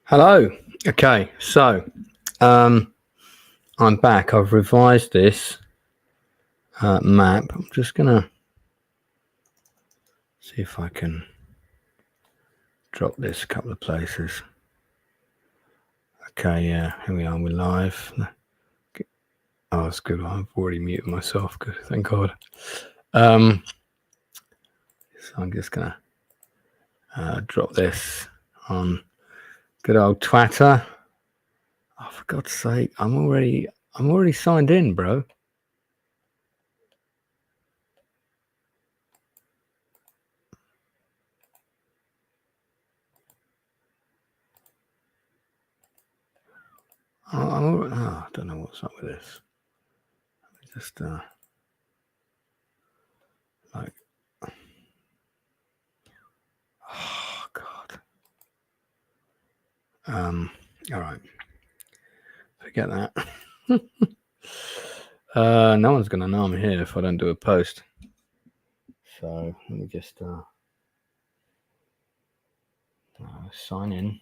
Hello. Okay, so I'm back. I've revised this map. I'm just gonna see if I can drop this a couple of places. Okay, yeah, here we are. We're live. Oh, that's good. I've already muted myself. Good, thank God. So I'm just gonna drop this on good old Twitter. Oh, for God's sake, I'm already signed in, bro. I don't know what's up with this. Let me just like, oh God. All right. Forget that. No one's gonna know I'm here if I don't do a post. So let me just sign in.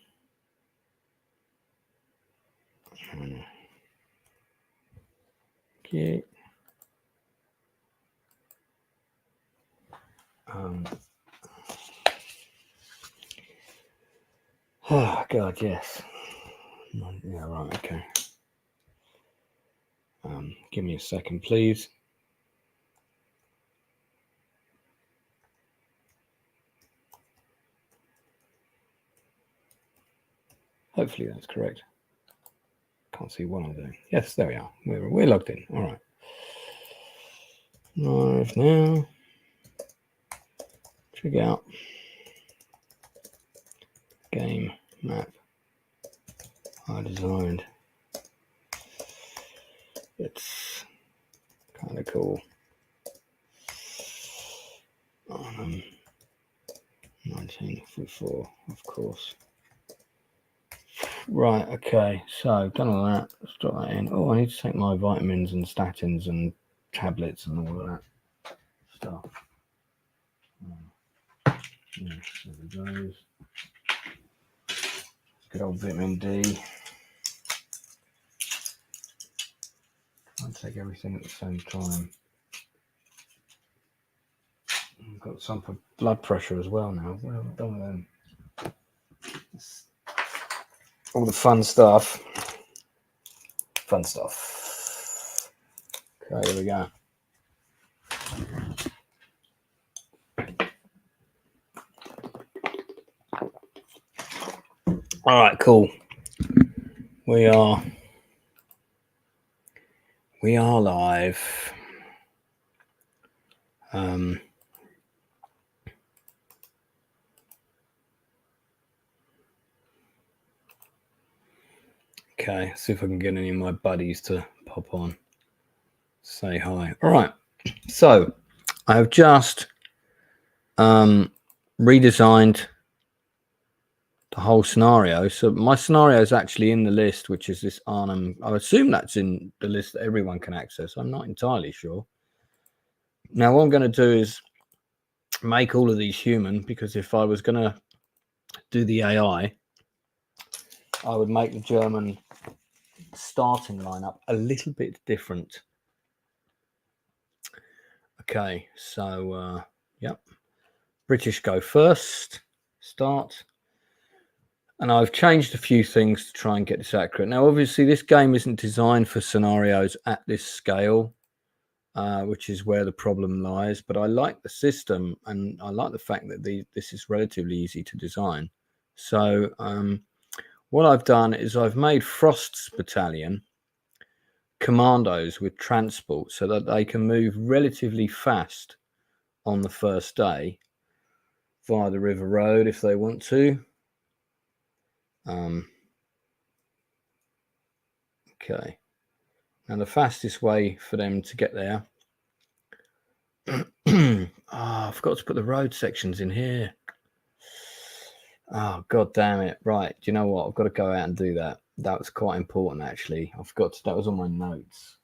Okay. Oh God, yes. Yeah, right. Okay. Give me a second, please. Hopefully that's correct. Can't see what I'm doing. Yes, there we are. We're logged in. All right. Live now. Check out game map I designed. It's kind of cool. 1944, of course. Right, okay, so done all that. Let's drop that in. Oh, I need to take my vitamins and statins and tablets and all of that stuff. Yes, there we go. Good old vitamin D. I'll take everything at the same time. I've got some for blood pressure as well now. What have I done with them? All the fun stuff. Okay, here we go. All right, cool. We are live. Okay, see if I can get any of my buddies to pop on. Say hi. All right. So I have just redesigned the whole scenario. So my scenario is actually in the list, which is this Arnhem. I assume that's in the list that everyone can access. I'm not entirely sure. Now, what I'm going to do is make all of these human, because if I was going to do the AI, I would make the German starting lineup a little bit different. Okay, so yep, British go first, start. And I've changed a few things to try and get this accurate. Now, obviously, this game isn't designed for scenarios at this scale, which is where the problem lies. But I like the system, and I like the fact that this is relatively easy to design. So what I've done is I've made Frost's battalion commandos with transport so that they can move relatively fast on the first day via the River Road if they want to. Okay, now the fastest way for them to get there. I forgot to put the road sections in here. Oh, God damn it. Right, do you know what? I've got to go out and do that. That was quite important, actually. I forgot to, that was on my notes.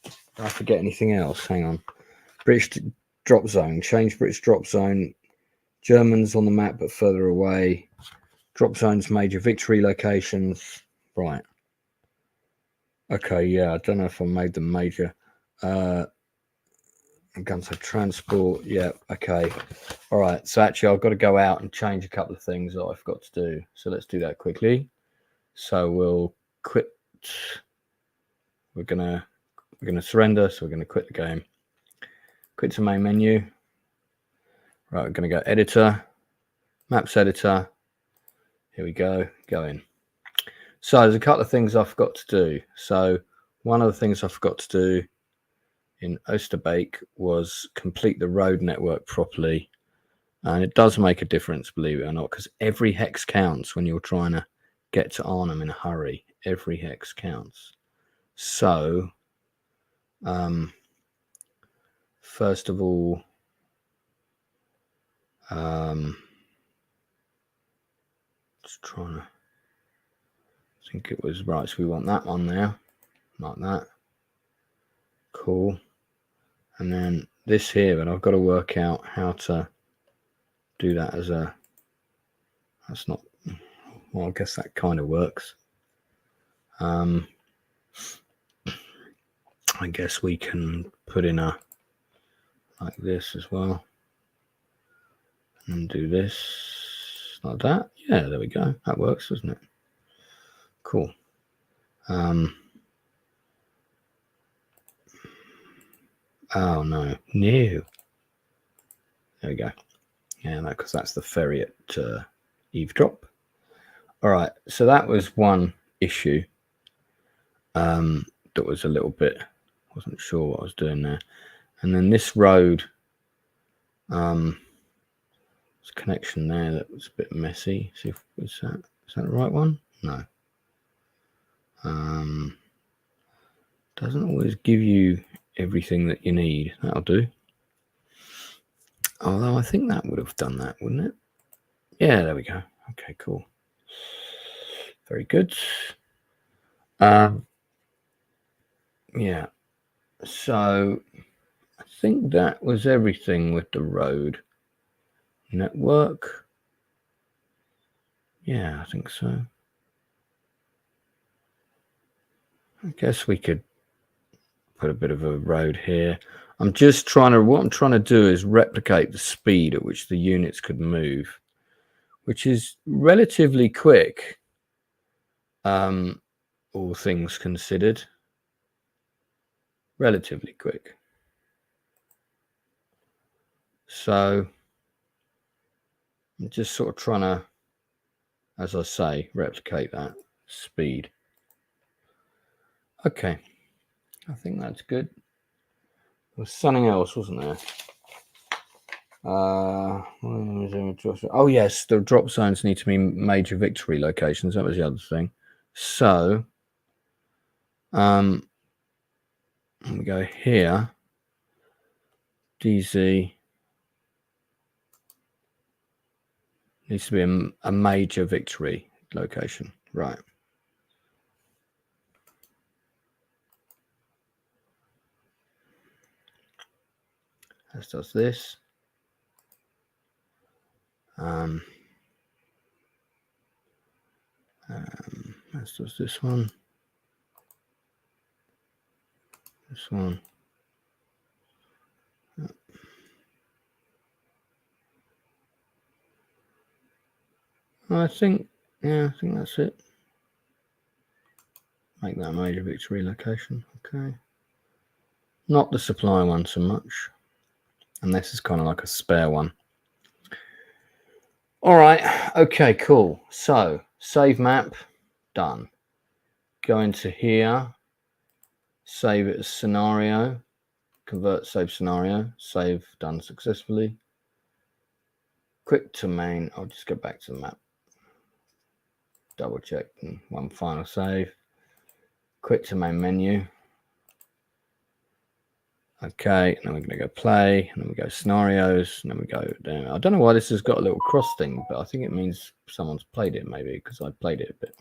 Did I forget anything else? Hang on. British drop zone. Change British drop zone. Germans on the map, but further away. Drop zones, major victory locations. Right. Okay, yeah, I don't know if I made them major. Guns of transport. Yeah, okay. All right, so actually I've got to go out and change a couple of things that I forgot to do. So let's do that quickly. So we'll quit. We're gonna surrender, so we're gonna quit the game. Quit to main menu. Right, we're gonna go editor, maps editor. Here we go, go in. So there's a couple of things I forgot to do. So one of the things I forgot to do in Oosterbeek was complete the road network properly. And it does make a difference, believe it or not, because every hex counts when you're trying to get to Arnhem in a hurry. Every hex counts. So, first of all, just trying to think it was right. So we want that one there, like that. Cool. And then this here, but I've got to work out how to do that as a. That's not. Well, I guess that kind of works. I guess we can put in a like this as well, and do this like that. Yeah, there we go. That works, doesn't it? Cool. Oh no. There we go. Yeah, because that's the ferry at Eavesdrop. All right, so that was one issue. That was a little bit. Wasn't sure what I was doing there. And then this road, there's a connection there that was a bit messy. See if is that the right one? No. Doesn't always give you everything that you need. That'll do. Although I think that would have done that, wouldn't it? Yeah, there we go. Okay, cool. Very good. Yeah. So I think that was everything with the road network. Yeah, I think so. I guess we could put a bit of a road here. I'm just trying to, what I'm trying to do is replicate the speed at which the units could move, which is relatively quick, all things considered. Relatively quick. So I'm just sort of trying to, as I say, replicate that speed. Okay, I think that's good. There was something else, wasn't there? Oh yes, the drop zones need to be major victory locations. That was the other thing. So, we go here. DZ needs to be a major victory location, right? As does this. As does this one. This one. I think that's it. Make that a major victory location. Okay. Not the supply one so much. And this is kind of like a spare one. All right. Okay, cool. So, save map. Done. Go into here. Save it as scenario. Convert save scenario. Save done successfully. Quick to main. I'll just go back to the map. Double check and one final save. Quick to main menu. Okay, and then we're going to go play, and then we go scenarios, and then we go down. I don't know why this has got a little cross thing, but I think it means someone's played it, maybe, because I played it a bit.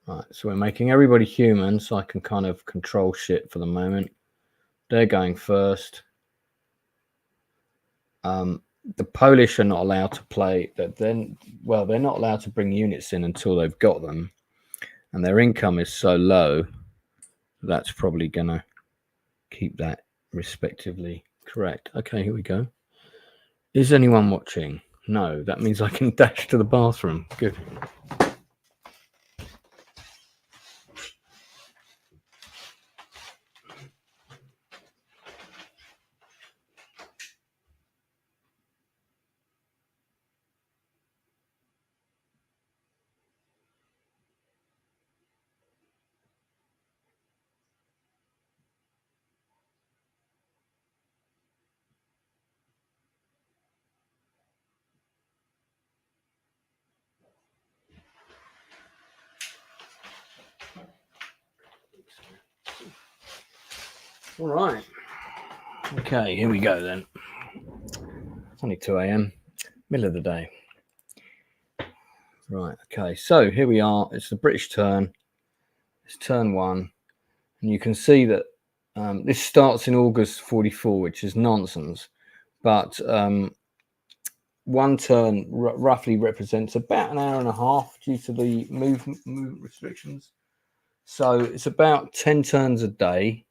Right, so we're making everybody human, so I can kind of control shit for the moment. They're going first. the Polish are not allowed to play that. Then, well, they're not allowed to bring units in until they've got them, and their income is so low. That's probably gonna keep that respectively correct. Okay, here we go. Is anyone watching? No, that means I can dash to the bathroom. Good. All right. Okay, here we go then. It's only 2 a.m. Middle of the day. Right, okay, so here we are. It's the British turn. It's turn 1. And you can see that this starts in August 44, which is nonsense. But one turn roughly represents about an hour and a half due to the movement restrictions. So it's about 10 turns a day.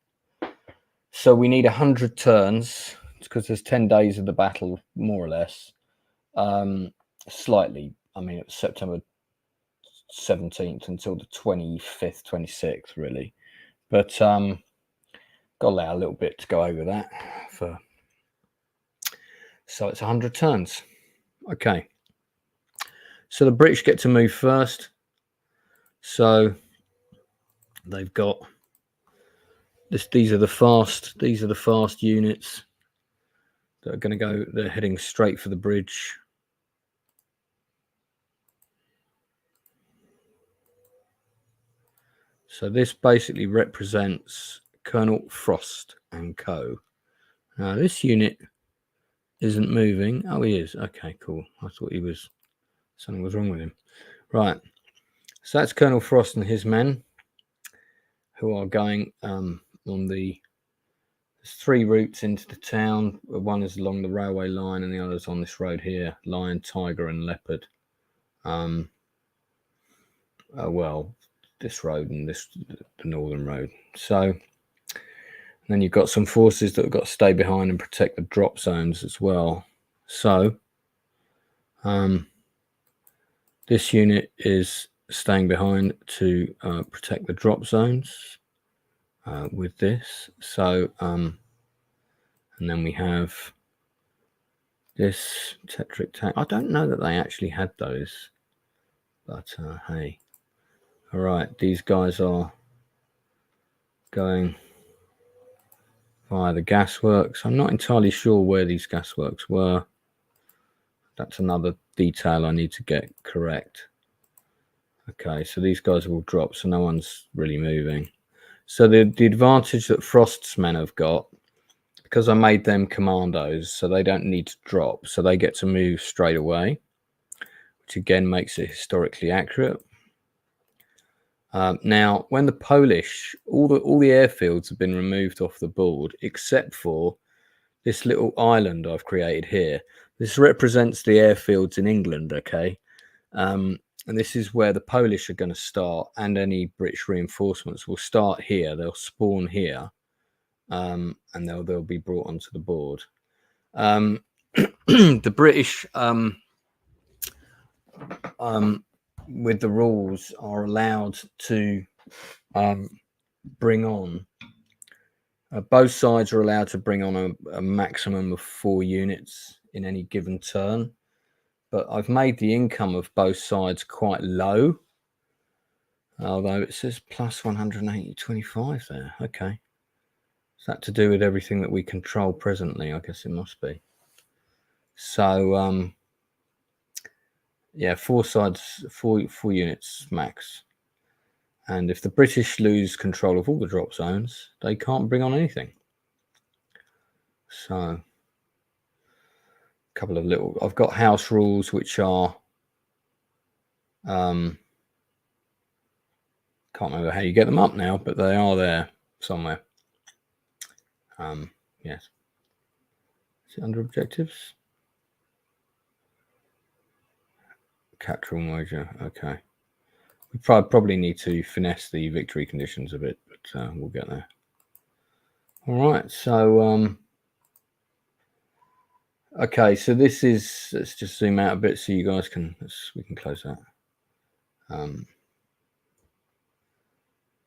So we need 100 turns because there's 10 days of the battle, more or less. Slightly, I mean, it's September 17th until the 25th, 26th, really. But got to allow a little bit to go over that. So it's 100 turns. Okay. So the British get to move first. So they've got this. These are the fast units that are going to go. They're heading straight for the bridge. So this basically represents Colonel Frost and Co. Now this unit isn't moving. Oh, he is. Okay, cool. I thought he was. Something was wrong with him. Right. So that's Colonel Frost and his men, who are going on there's 3 routes into the town. One is along the railway line, and the other is on this road here: Lion, Tiger, and Leopard. Well, this road and the northern road. So then you've got some forces that have got to stay behind and protect the drop zones as well. So this unit is staying behind to protect the drop zones with this. So and then we have this Tetric tank. I don't know that they actually had those, but hey. All right, these guys are going via the gasworks. I'm not entirely sure where these gasworks were. That's another detail I need to get correct. Okay, so these guys will drop, so no one's really moving. So the advantage that Frost's men have got, because I made them commandos, so they don't need to drop, so they get to move straight away, which again makes it historically accurate. Now, when the Polish, all the airfields have been removed off the board, except for this little island I've created here. This represents the airfields in England, okay? And this is where the Polish are going to start, and any British reinforcements will start here. They'll spawn here, and they'll be brought onto the board. The British, with the rules, are allowed to bring on. Both sides are allowed to bring on a maximum of 4 units in any given turn. But I've made the income of both sides quite low. Although it says plus 180.25 there. Okay. Is that to do with everything that we control presently? I guess it must be. So, yeah, 4 sides, 4 units max. And if the British lose control of all the drop zones, they can't bring on anything. So, couple of little, I've got house rules which are can't remember how you get them up now, but they are there somewhere. Yes, is it under objectives? capture all major. Okay. We probably need to finesse the victory conditions a bit, but we'll get there. All right. So, okay. So this is, let's just zoom out a bit so you guys can, we can close that.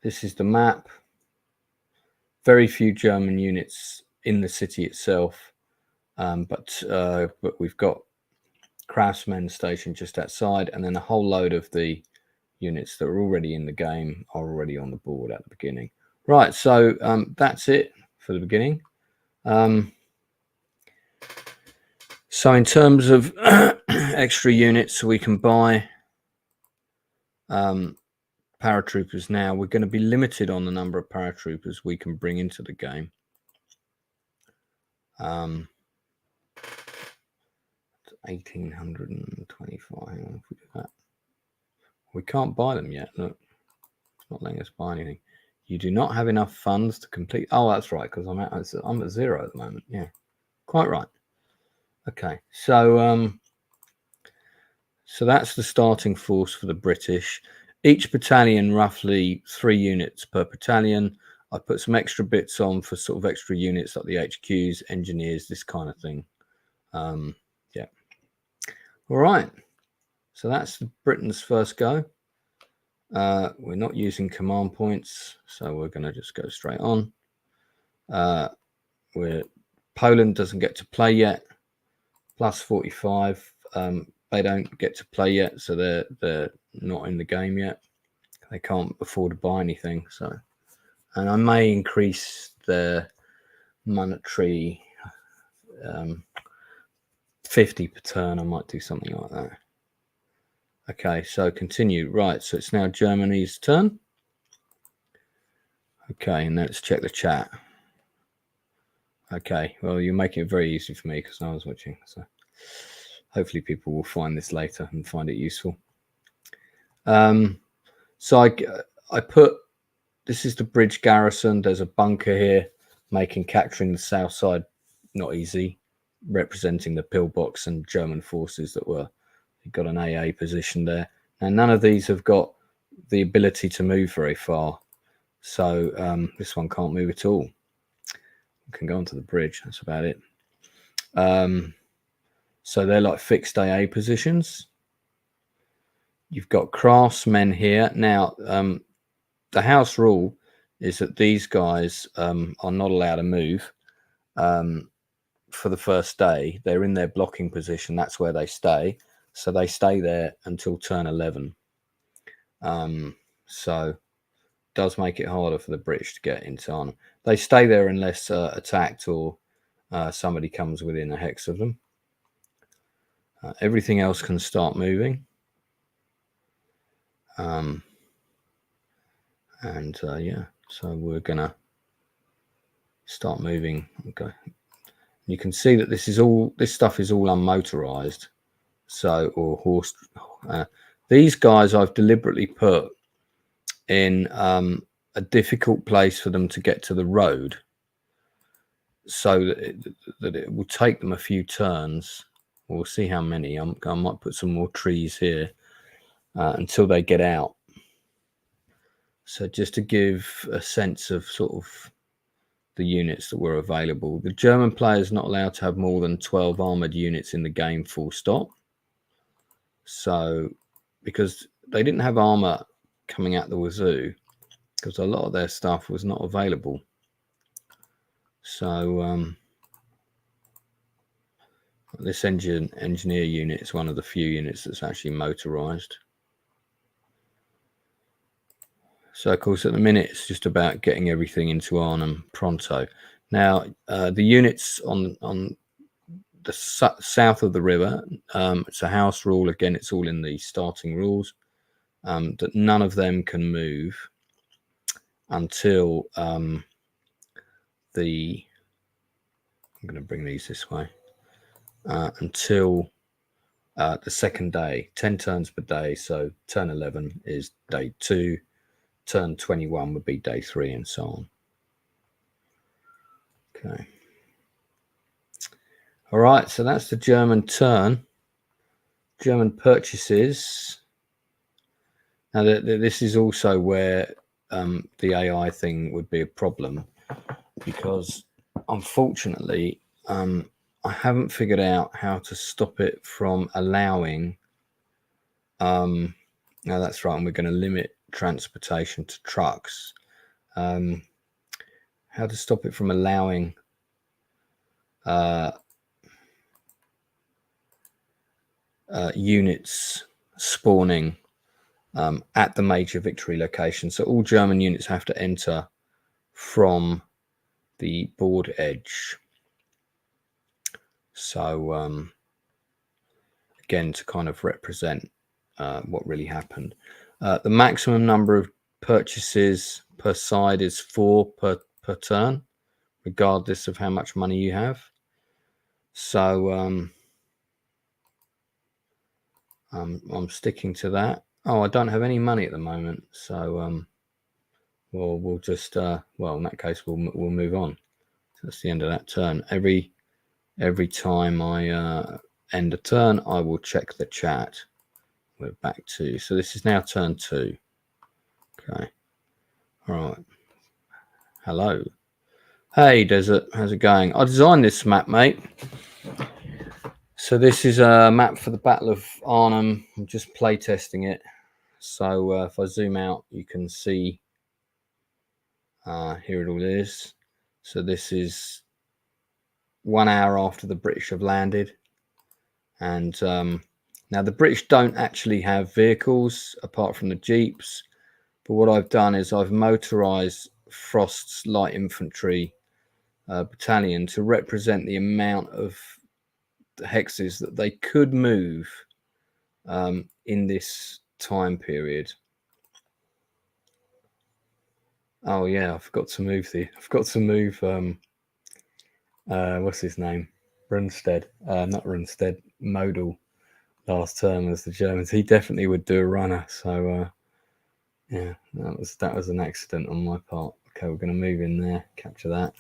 This is the map. Very few German units in the city itself, but we've got craftsmen stationed just outside, and then a whole load of the units that are already in the game are already on the board at the beginning. Right, so that's it for the beginning. So in terms of extra units, we can buy paratroopers now. We're going to be limited on the number of paratroopers we can bring into the game. 1,825. If we do that, we can't buy them yet. Look, it's not letting us buy anything. You do not have enough funds to complete. Oh, that's right, because I'm at 0 at the moment. Yeah, quite right. Okay, so so that's the starting force for the British. Each battalion, roughly 3 units per battalion. I put some extra bits on for sort of extra units like the HQs, engineers, this kind of thing. Yeah. All right. So that's Britain's first go. We're not using command points, so we're going to just go straight on. Poland doesn't get to play yet. Plus 45. They don't get to play yet, so they're not in the game yet. They can't afford to buy anything. So, and I may increase their monetary 50 per turn. I might do something like that. Okay, so continue. Right, so it's now Germany's turn. Okay, and let's check the chat. Okay, well, you're making it very easy for me because I was watching. So hopefully people will find this later and find it useful. So I put, this is the bridge garrison. There's a bunker here, making capturing the south side not easy, representing the pillbox and German forces that were, you've got an AA position there. And none of these have got the ability to move very far. So this one can't move at all. We can go onto the bridge. That's about it. So they're like fixed AA positions. You've got craftsmen here. Now, the house rule is that these guys are not allowed to move for the first day. They're in their blocking position. That's where they stay. So they stay there until turn 11. So it does make it harder for the British to get into Arnhem. They stay there unless attacked or somebody comes within a hex of them. Everything else can start moving. Yeah, so we're gonna start moving. Okay, you can see that this stuff is all unmotorized, so, or horse. These guys I've deliberately put in a difficult place for them to get to the road, so that it will take them a few turns. We'll see how many. I might put some more trees here until they get out. So just to give a sense of sort of the units that were available. The German player is not allowed to have more than 12 armored units in the game, full stop. So because they didn't have armor coming out the wazoo, because a lot of their stuff was not available. So this engineer unit is one of the few units that's actually motorized. So, of course, at the minute, it's just about getting everything into Arnhem pronto. Now, the units on the south of the river, it's a house rule. Again, it's all in the starting rules, that none of them can move until I'm going to bring these this way, until the second day, 10 turns per day. So turn 11 is day 2. Turn 21 would be day 3, and so on. Okay. All right, so that's the German turn. German purchases. Now, this is also where the AI thing would be a problem, because unfortunately, I haven't figured out how to stop it from allowing. Now that's right, and we're going to limit transportation to trucks. How to stop it from allowing units spawning at the major victory location. So all German units have to enter from the board edge. So again, to kind of represent what really happened. The maximum number of purchases per side is 4 per turn, regardless of how much money you have. So I'm sticking to that. Oh, I don't have any money at the moment, so well, we'll just well, in that case, we'll move on. So that's the end of that turn. Every time I end a turn, I will check the chat. We're back to, so this is now turn 2. Okay. All right. Hello. Hey, Desert. How's it going? I designed this map, mate. So this is a map for the Battle of Arnhem. I'm just play testing it. So if I zoom out, you can see here it all is. So this is 1 hour after the British have landed. And now the British don't actually have vehicles apart from the jeeps. But what I've done is I've motorized Frost's light infantry battalion to represent the amount of hexes that they could move in this time period. Oh yeah, I forgot to move what's his name? Runstead. Not Runstead, Modal last term as the Germans. He definitely would do a runner. So yeah, that was an accident on my part. Okay, we're going to move in there, capture that.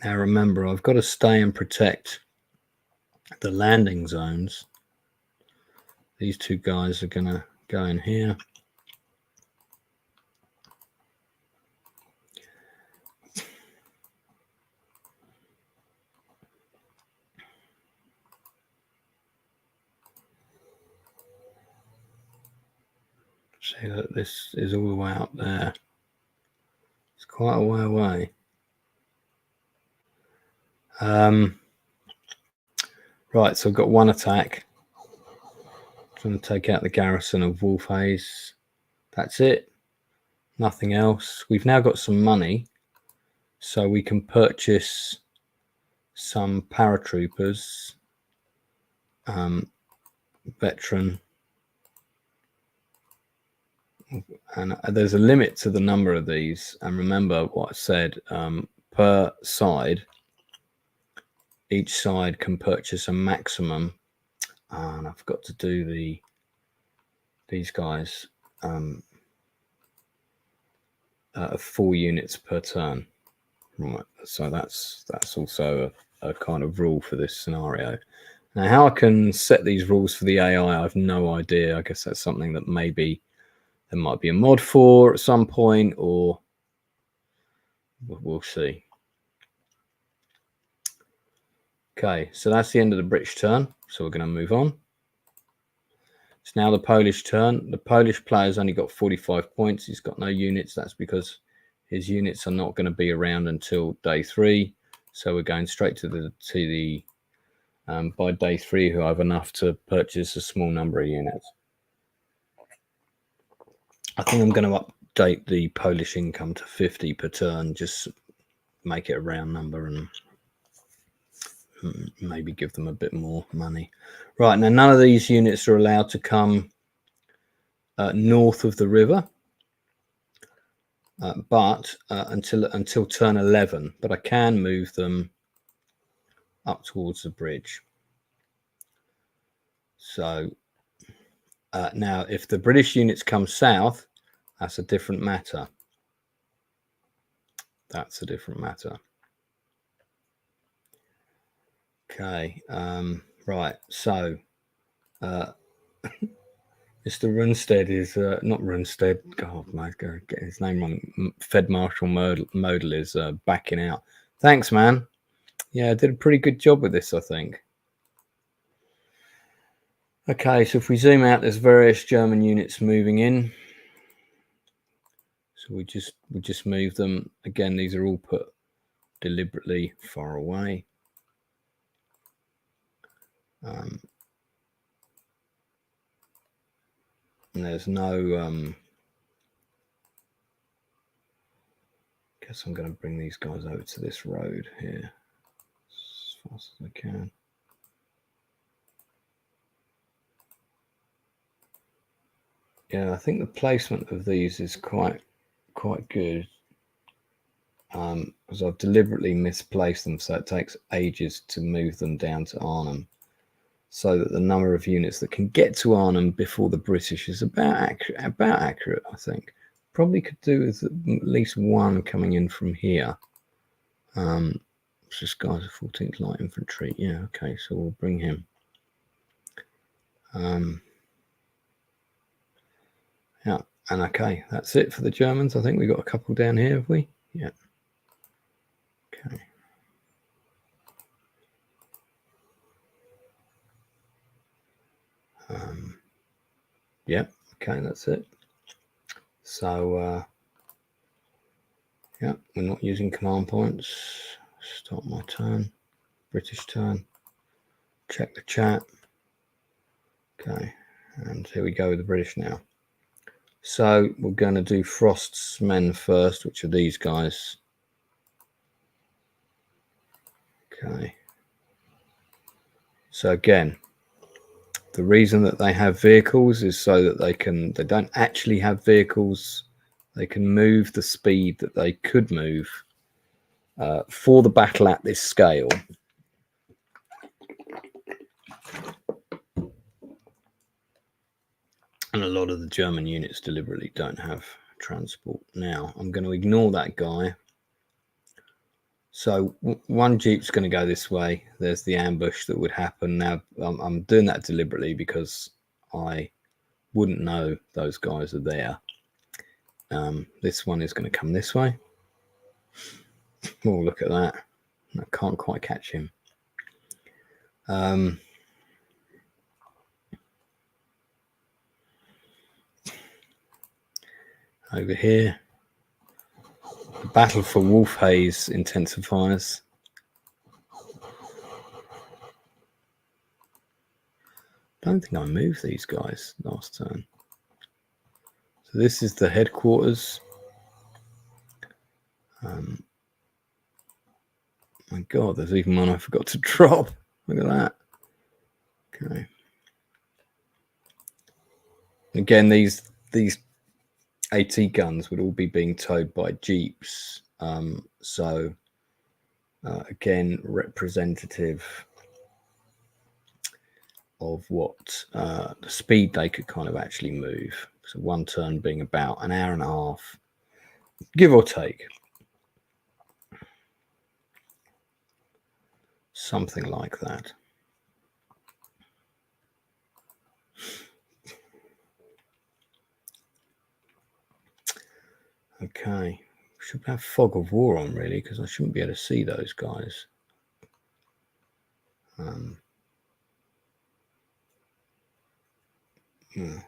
Now remember, I've got to stay and protect the landing zones. These two guys are going to go in here. See that this is all the way up there. It's quite a way away. Right, so I've got one attack. Trying to take out the garrison of Wolfhaze. That's it. Nothing else. We've now got some money, so we can purchase some paratroopers. Veteran. And there's a limit to the number of these. And remember what I said, per side, each side can purchase a maximum. And I forgot to do these guys, 4 units per turn. Right. So that's also a kind of rule for this scenario. Now, how I can set these rules for the AI, I have no idea. I guess that's something that maybe there might be a mod for at some point, or we'll see. Okay, so that's the end of the British turn. So we're going to move on. It's now the Polish turn. The Polish player's only got 45 points. He's got no units. That's because his units are not going to be around until day 3. So we're going straight to the by day 3, who have enough to purchase a small number of units. I think I'm going to update the Polish income to 50 per turn, just make it a round number and maybe give them a bit more money. Right, now none of these units are allowed to come north of the river, but until turn 11. But I can move them up towards the bridge. So now, if the British units come south, that's a different matter. that's a different matter. Okay, right, so Mr. Runstead is not Runstead. God, my God, get his name wrong. Fed Marshal Modal is backing out. Thanks, man. Yeah, I did a pretty good job with this, I think. Okay, so if we zoom out, there's various German units moving in. So we just move them. Again, these are all put deliberately far away. And there's no guess I'm going to bring these guys over to this road here as fast as I can. Yeah, I think the placement of these is quite good, because I've deliberately misplaced them, so it takes ages to move them down to Arnhem, so that the number of units that can get to Arnhem before the British is about accurate. I think probably could do with at least one coming in from here. This guy's a 14th Light Infantry. Yeah, okay, so we'll bring him. Yeah, and okay, that's it for the Germans. I think we got a couple down here, have we? Yeah. Okay. Yeah, okay, that's it. So, yeah, we're not using command points. Start my turn. British turn. Check the chat. Okay, and here we go with the British now. So we're going to do Frost's men first, which are these guys. Okay. So again, the reason that they have vehicles is so that they don't actually have vehicles. They can move the speed that they could move for the battle at this scale. And a lot of the German units deliberately don't have transport. Now, I'm going to ignore that guy. So one Jeep's going to go this way. There's the ambush that would happen. Now, I'm doing that deliberately because I wouldn't know those guys are there. This one is going to come this way. Oh, look at that. I can't quite catch him. Over here, the battle for Wolf Haze intensifies. I don't think I moved these guys last turn. So this is the headquarters. My God, there's even one I forgot to drop. Look at that. Okay. Again, these AT guns would all be being towed by jeeps. So again, representative of what the speed they could kind of actually move. So one turn being about an hour and a half, give or take. Something like that. Okay, should have fog of war on really, because I shouldn't be able to see those guys.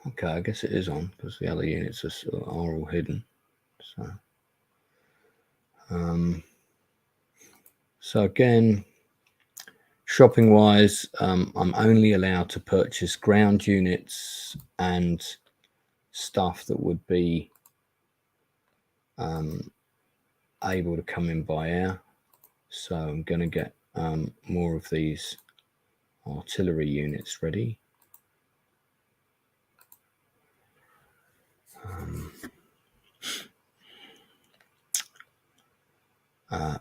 Okay, I guess it is on because the other units are all hidden. So again, shopping wise, I'm only allowed to purchase ground units and stuff that would be able to come in by air. So I'm going to get more of these artillery units ready.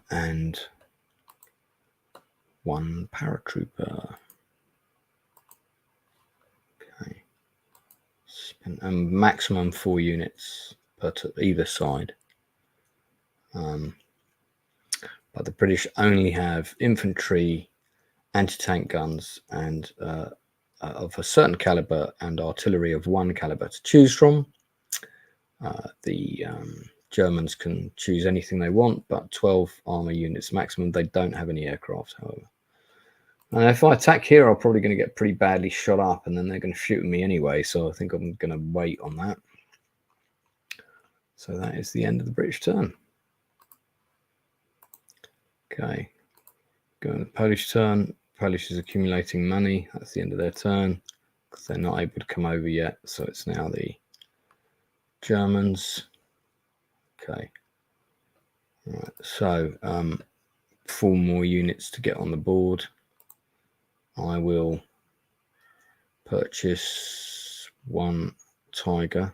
And one paratrooper. Okay. Spend maximum 4 units per either side. but the British only have infantry, anti-tank guns, and of a certain caliber, and artillery of 1 caliber to choose from. The Germans can choose anything they want, but 12 armor units maximum. They don't have any aircraft, however. And if I attack here, I'm probably going to get pretty badly shot up, and then they're going to shoot me anyway, so I think I'm going to wait on that. So that is the end of the British turn. Okay, go on the Polish turn. Polish is accumulating money. That's the end of their turn, because they're not able to come over yet, so it's now the Germans. Okay. All right, so 4 more units to get on the board. I will purchase 1 Tiger.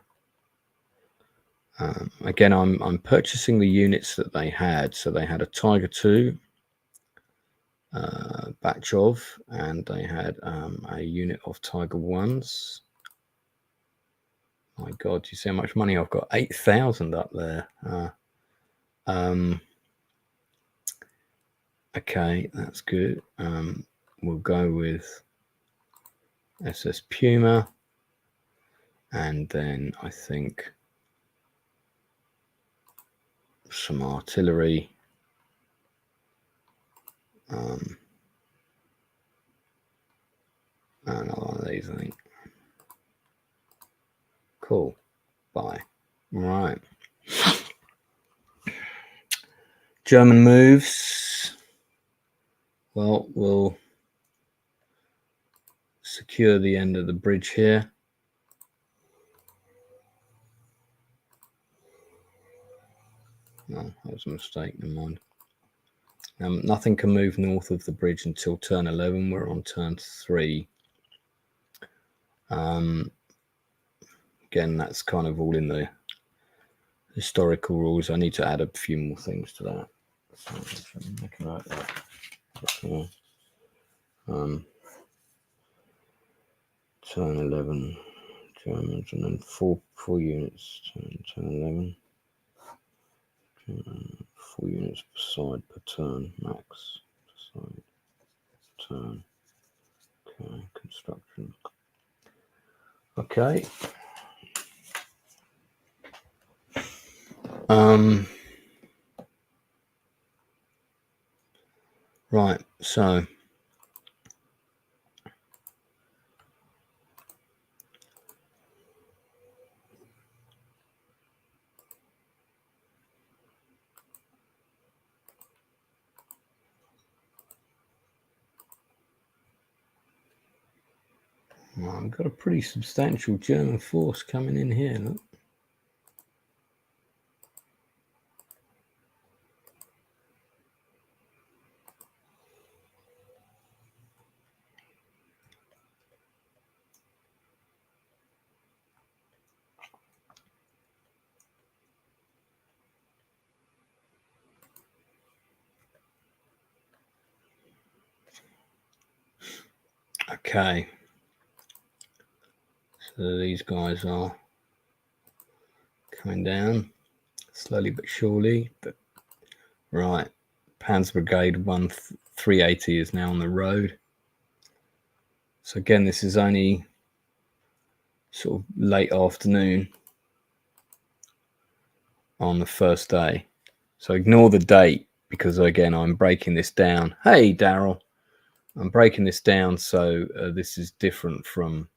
Again, I'm purchasing the units that they had. So they had a Tiger 2 batch of, and they had a unit of Tiger 1s. My God, do you see how much money I've got? 8,000 up there. Okay, that's good. We'll go with SS Puma, and then I think some artillery. And one of these, I think. Cool. Bye. Right. German moves. Well, we'll secure the end of the bridge here. No, that was a mistake. Never mind. Nothing can move north of the bridge until turn 11. We're on turn 3. Again, that's kind of all in the historical rules. I need to add a few more things to that. So I can write that. Turn 11 Germans, and then four units. Turn 11. 4 units per side per turn, max per side turn. Okay, construction. Okay. Right, so I've got a pretty substantial German force coming in here, look. Okay. So these guys are coming down slowly but surely. But right, Panzer Brigade 380 is now on the road. So again, this is only sort of late afternoon on the first day. So ignore the date, because again, I'm breaking this down. Hey, Daryl. I'm breaking this down so this is different from...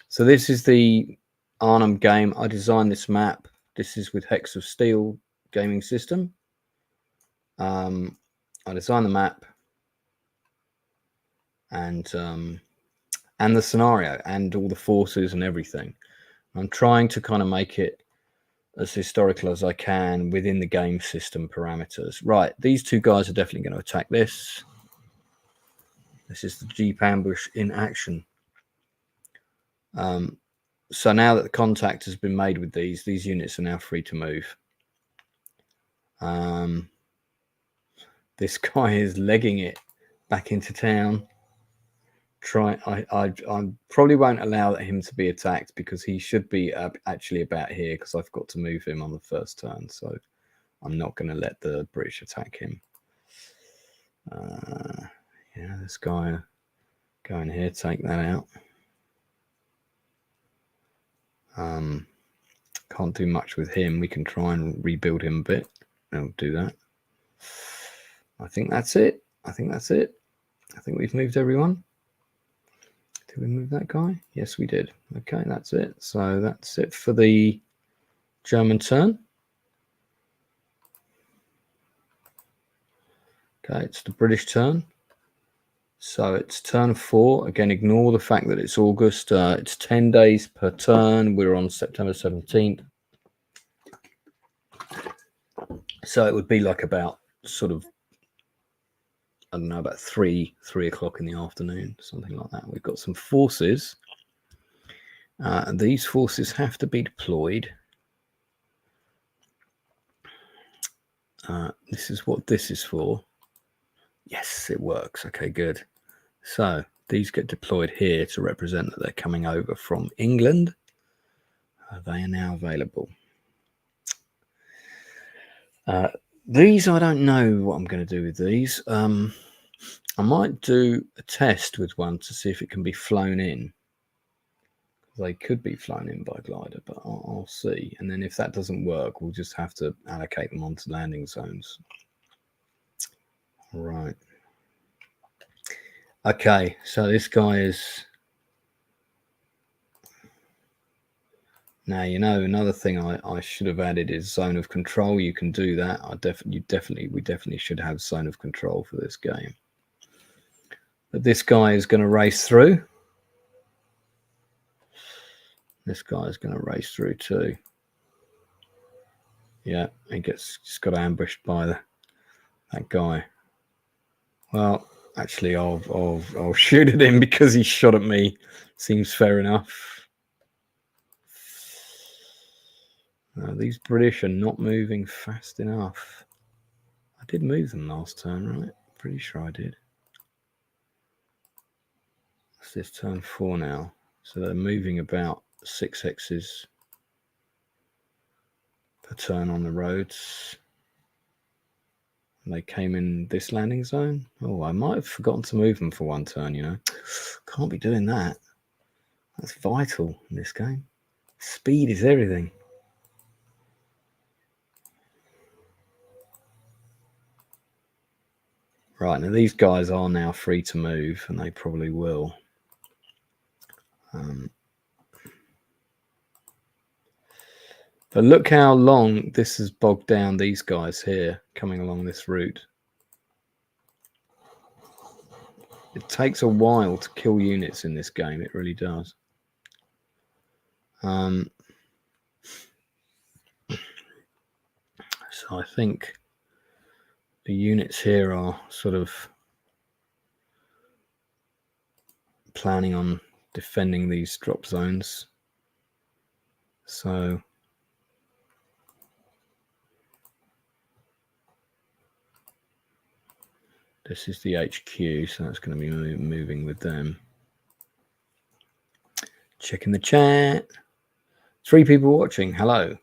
So this is the Arnhem game. I designed this map. This is with Hex of Steel gaming system. I designed the map and the scenario and all the forces and everything. I'm trying to kind of make it as historical as I can within the game system parameters. Right, these 2 guys are definitely going to attack this. This is the Jeep ambush in action. So now that the contact has been made with these units are now free to move. This guy is legging it back into town. I probably won't allow him to be attacked, because he should be actually about here, because I've got to move him on the first turn. So I'm not going to let the British attack him. Yeah, this guy, go in here, take that out. Can't do much with him. We can try and rebuild him a bit. I'll do that. I think that's it. I think we've moved everyone. Did we move that guy? Yes, we did. Okay, that's it. So that's it for the German turn. Okay, it's the British turn. So it's turn 4. Again, ignore the fact that it's August. It's 10 days per turn. We're on September 17th. So it would be like about sort of, I don't know, about 3 o'clock in the afternoon, something like that. We've got some forces. And these forces have to be deployed. This is what this is for. Yes, it works. Okay, good. So these get deployed here to represent that they're coming over from England. They are now available. These, I don't know what I'm going to do with these. I might do a test with one to see if it can be flown in. They could be flown in by glider, but I'll see. And then if that doesn't work, we'll just have to allocate them onto landing zones. Right. Okay, so this guy is... Now, you know, another thing I should have added is zone of control. You can do that. We definitely should have zone of control for this game. But this guy is going to race through. This guy is going to race through too. Yeah, he just got ambushed by that guy. Well, actually, I'll shoot at him because he shot at me. Seems fair enough. These British are not moving fast enough. I did move them last turn, right? Pretty sure I did. It's this turn 4 now. So they're moving about 6 hexes per turn on the roads. And they came in this landing zone. Oh, I might have forgotten to move them for one turn, you know. Can't be doing that. That's vital in this game. Speed is everything. Right, now these guys are now free to move, and they probably will. But look how long this has bogged down these guys here coming along this route. It takes a while to kill units in this game. It really does. So I think the units here are sort of planning on defending these drop zones. So this is the HQ, so that's going to be moving with them. Checking the chat. 3 people watching. Hello.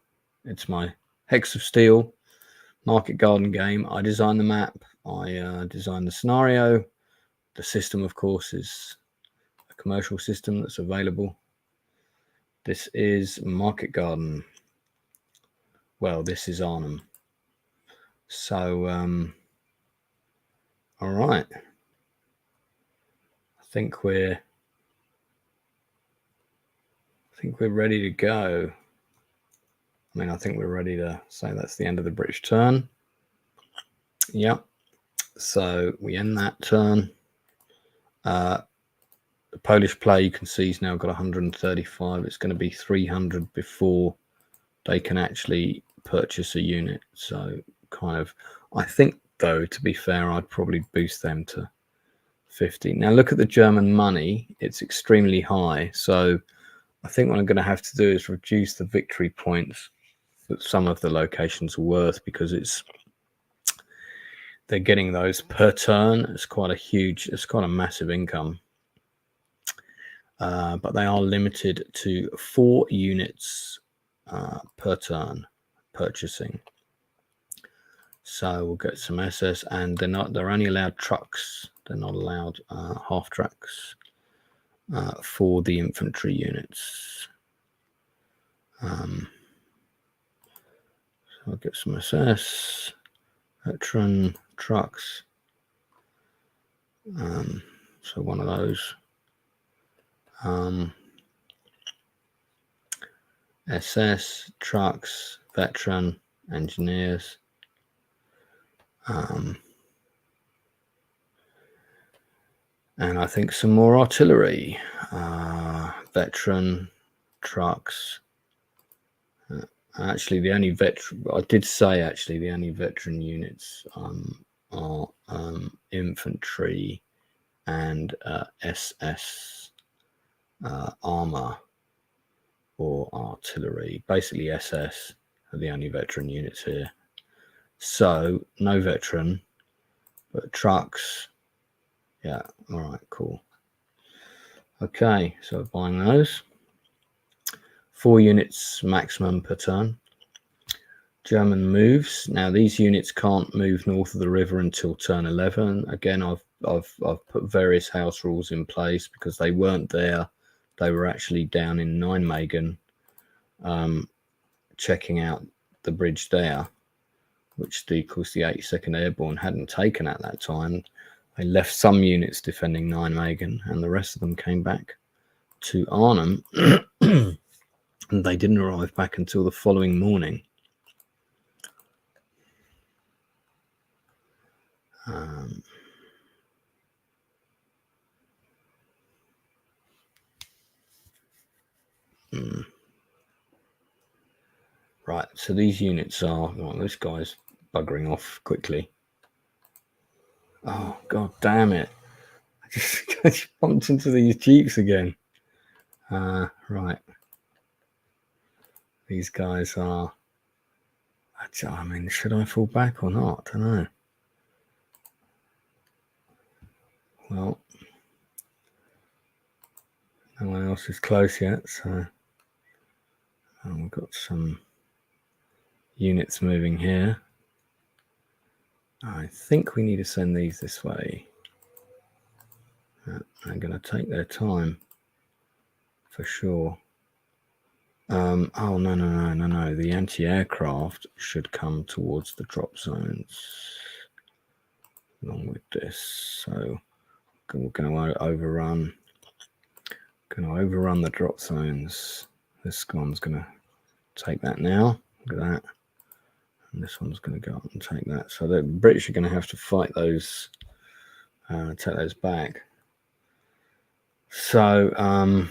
It's my Hex of Steel Market Garden game. I designed the map. I designed the scenario. The system, of course, is a commercial system that's available. This is Market Garden. Well, this is Arnhem. So, all right. I think we're ready to go. I mean, I think we're ready to say that's the end of the British turn. Yep. So we end that turn. The Polish player, you can see, he's now got 135. It's going to be 300 before they can actually purchase a unit. So kind of, I think, though, to be fair, I'd probably boost them to 50. Now look at the German money. It's extremely high. So I think what I'm going to have to do is reduce the victory points that some of the locations are worth, because they're getting those per turn. It's quite a massive income. But they are limited to 4 units per turn purchasing. So we'll get some SS, and they're only allowed trucks. They're not allowed half tracks for the infantry units. So I'll get some SS, veteran trucks. So one of those. SS, trucks, veteran, engineers. And I think some more artillery, veteran, trucks. Actually, the only veteran, I did say actually the only veteran units are infantry and SS armor or artillery. Basically, SS are the only veteran units here. So no veteran, but trucks. Yeah, all right, cool. Okay, so buying those. 4 units maximum per turn. German moves. Now these units can't move north of the river until turn 11. Again, I've put various house rules in place because they weren't there. They were actually down in Nijmegen, checking out the bridge there, which the 82nd Airborne hadn't taken at that time. They left some units defending Nijmegen, and the rest of them came back to Arnhem, and they didn't arrive back until the following morning. Right, so these units are... Well, this guy's buggering off quickly. Oh, god damn it. I just bumped into these jeeps again. Right. These guys are... I mean, should I fall back or not? I don't know. Well, no one else is close yet, so... we've got some units moving here. I think we need to send these this way. They're going to take their time for sure. Oh, no. The anti-aircraft should come towards the drop zones along with this. So we're going to overrun the drop zones. This one's going to take that now. Look at that. And this one's going to go up and take that. So the British are going to have to fight those, take those back. So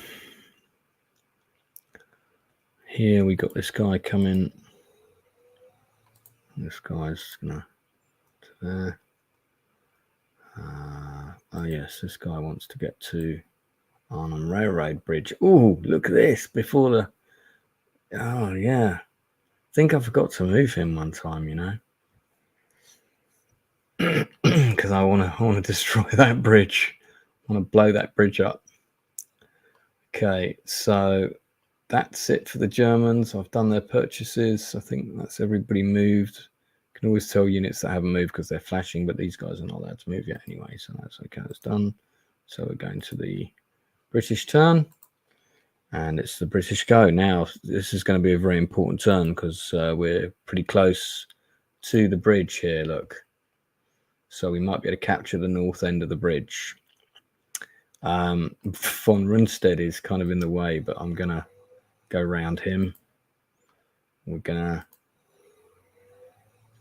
here we got this guy coming. This guy's going to there. Oh yes, this guy wants to get to Arnhem Railroad Bridge. Oh, look at this! Before the... Oh yeah. I think I forgot to move him one time, you know, because I want to destroy that bridge. I want to blow that bridge up. Okay, so that's it for the Germans. I've done their purchases. I think that's everybody moved. You can always tell units that haven't moved because they're flashing, but these guys are not allowed to move yet anyway, so that's okay. That's done. So we're going to the British turn. And it's the British go. Now, this is going to be a very important turn because we're pretty close to the bridge here, look. So we might be able to capture the north end of the bridge. Von Rundstedt is kind of in the way, but I'm going to go around him. We're going to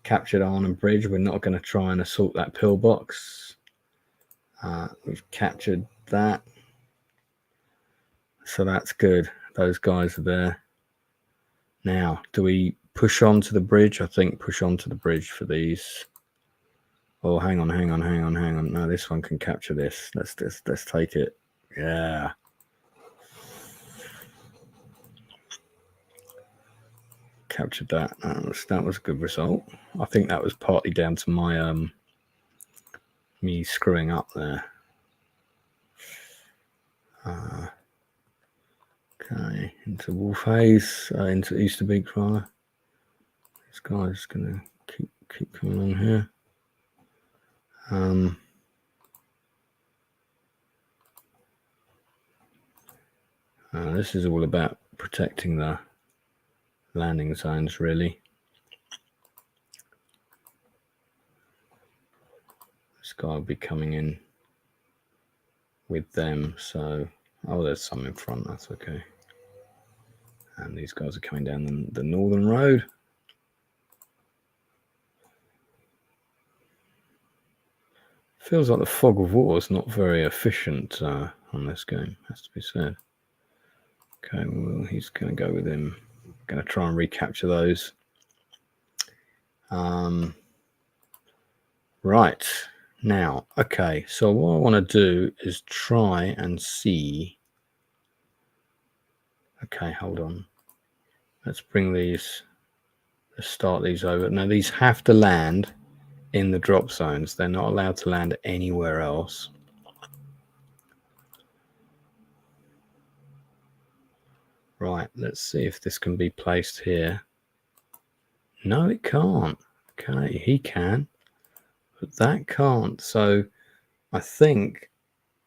capture the Arnhem Bridge. We're not going to try and assault that pillbox. We've captured that. So that's good. Those guys are there. Now, do we push on to the bridge? I think push on to the bridge for these. Oh, hang on. No, this one can capture this. Let's take it. Yeah. Captured that. That was a good result. I think that was partly down to my me screwing up there. Okay, into Wolf Haze, into Easterbeek rather. This guy's going to keep keep coming on here. This is all about protecting the landing zones, really. This guy will be coming in with them, so there's some in front, that's okay. And these guys are coming down the northern road. Feels like the fog of war is not very efficient on this game, has to be said. Okay, well, he's going to go with him. Going to try and recapture those. Right. Now, okay, so what I want to do is try and see. Okay, hold on. Let's bring these, let's start these over. Now, these have to land in the drop zones. They're not allowed to land anywhere else. Right, let's see if this can be placed here. No, it can't. Okay, he can, but that can't. So I think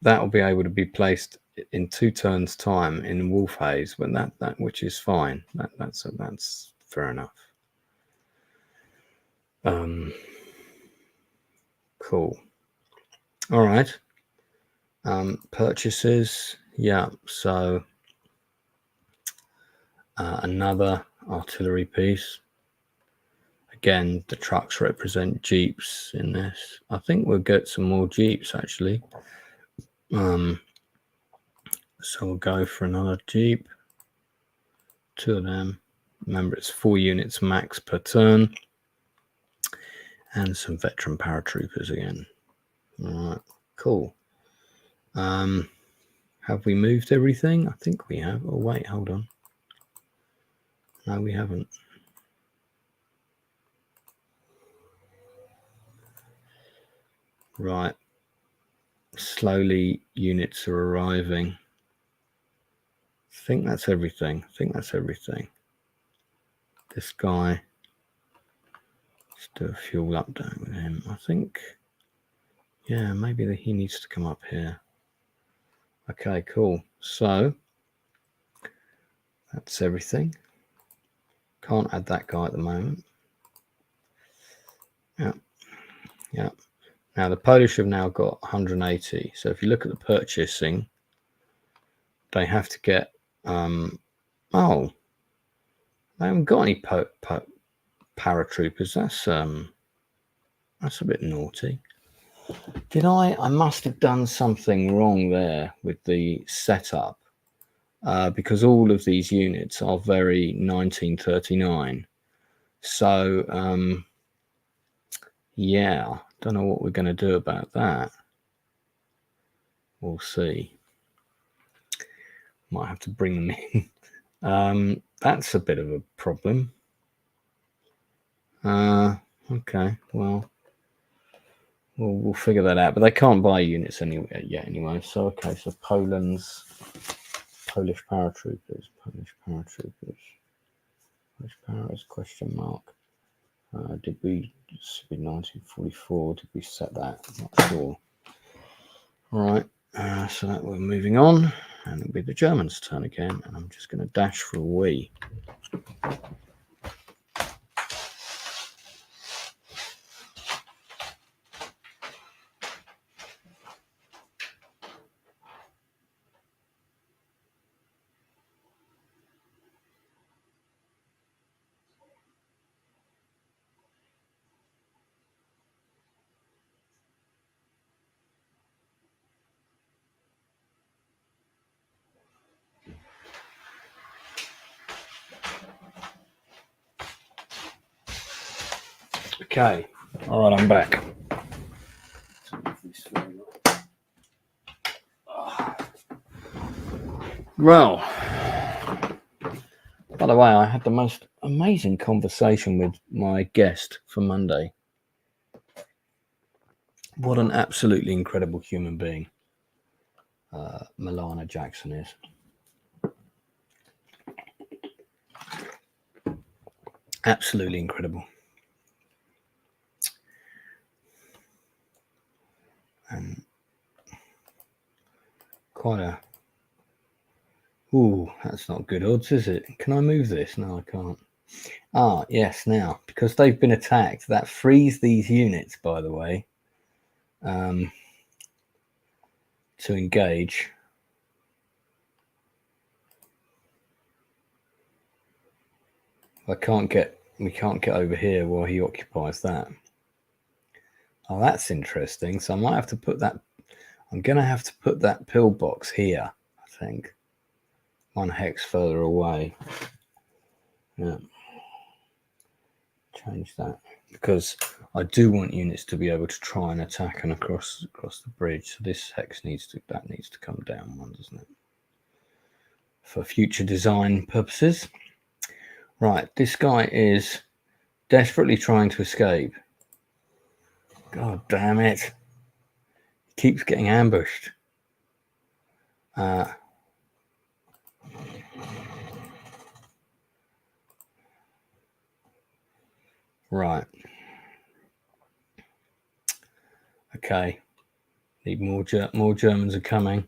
that will be able to be placed in 2 turns' time in wolf haze, but that which is fine. That's fair enough. Cool. All right. Purchases. Yeah. So another artillery piece. Again, the trucks represent jeeps in this. I think we'll get some more jeeps actually. So we'll go for another jeep. 2 of them. Remember, it's 4 units max per turn. And some veteran paratroopers again. All right, cool. Have we moved everything? I think we have. Oh, wait, hold on. No, we haven't. Right. Slowly, units are arriving. I think that's everything. This guy. Let's do a fuel update with him. I think, yeah, maybe he needs to come up here. Okay, cool. So that's everything. Can't add that guy at the moment. Yeah. Now the Polish have now got 180. So if you look at the purchasing, they have to get. They haven't got any paratroopers. That's a bit naughty. Did I must have done something wrong there with the setup, because all of these units are very 1939. So yeah, don't know what we're going to do about that. We'll see. Might have to bring them in. That's a bit of a problem. Okay, well, we'll figure that out. But they can't buy units anyway. So okay, so Polish paratroopers. Polish paras, question mark. Did we, this would be 1944, did we set that? I'm not sure. All right, so that we're moving on, and it'll be the Germans' turn again, and I'm just going to dash for a wee. Okay, all right, I'm back. Well, by the way, I had the most amazing conversation with my guest for Monday. What an absolutely incredible human being Milana Jackson is. Absolutely incredible. quite a... Ooh, that's not good odds, is it? Can I move this? No, I can't. Ah, yes, now, because they've been attacked, that frees these units, by the way, to engage. We can't get over here while he occupies that. Oh, that's interesting. So I might have to put that... I'm going to have to put that pillbox here, I think. 1 hex further away. Yeah. Change that. Because I do want units to be able to try and attack and across the bridge. So this hex needs to come down one, doesn't it? For future design purposes. Right, this guy is desperately trying to escape. God damn it. He keeps getting ambushed. Right. Okay. Need more Germans are coming.